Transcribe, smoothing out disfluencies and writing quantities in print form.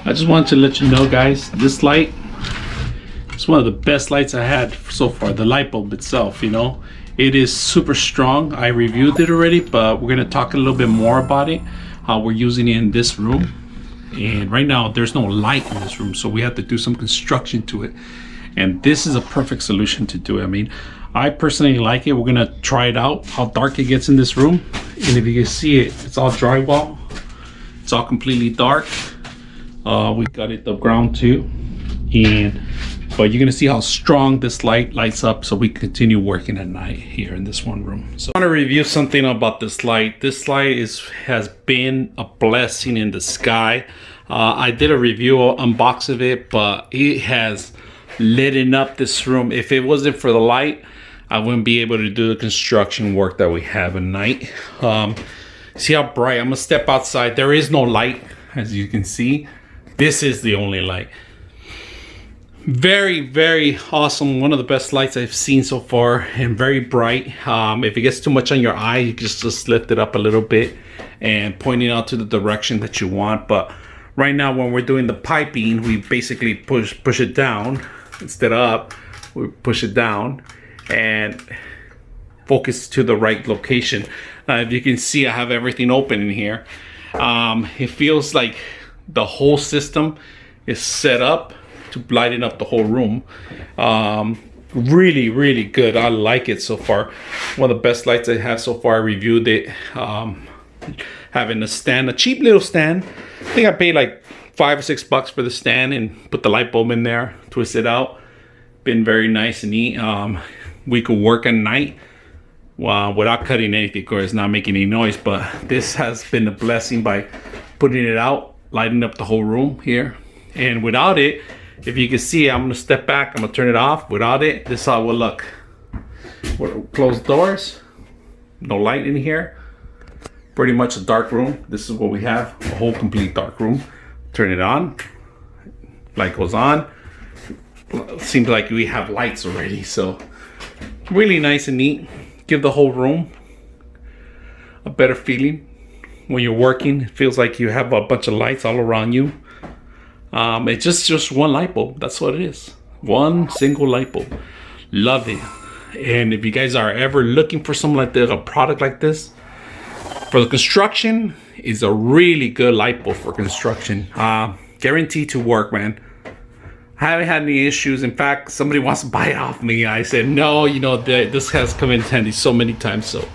I just wanted to let you know, guys, this light is one of the best lights I had so far. The light bulb itself, you know, it is super strong. I reviewed it already, but we're gonna talk a little bit more about it, how we're using it in this room. And right now there's no light in this room, so we have to do some construction to it, and this is a perfect solution to do it. I mean, I personally like it. We're gonna try it out, how dark it gets in this room. And if you can see it, it's all drywall, it's all completely dark. We got it the ground too, but you're gonna see how strong this light lights up, so we continue working at night here in this one room. So I want to review something about this light. This light has been a blessing in the sky. I did a review unbox of it, but it has lit up this room. If it wasn't for the light, I wouldn't be able to do the construction work that we have at night. See how bright? I'm gonna step outside. There is no light, as you can see. This is the only light. Very, very awesome. One of the best lights I've seen so far, and very bright. If it gets too much on your eye, you just lift it up a little bit and pointing out to the direction that you want. But right now, when we're doing the piping, we basically push it down instead of up. We push it down and focus to the right location. If you can see, I have everything open in here. It feels like the whole system is set up to lighten up the whole room. Really, really good. I like it so far. One of the best lights I have so far. I reviewed it. Having a stand, a cheap little stand. I think I paid like $5 or $6 for the stand and put the light bulb in there, twist it out. Been very nice and neat. We could work at night without cutting anything. Of course, not making any noise, but this has been a blessing by putting it out, lighting up the whole room here. And without it, if you can see, I'm gonna step back, I'm gonna turn it off. Without it, this is how it will look. Closed doors, no light in here. Pretty much a dark room. This is what we have, a whole complete dark room. Turn it on, light goes on. Seems like we have lights already, so really nice and neat. Give the whole room a better feeling. When you're working, it feels like you have a bunch of lights all around you. It's just one light bulb. That's what it is. One single light bulb. Love it. And if you guys are ever looking for something like this, a product like this, for the construction, is a really good light bulb for construction. Guaranteed to work, man. I haven't had any issues. In fact, somebody wants to buy it off me. I said, no, you know, this has come in handy so many times. So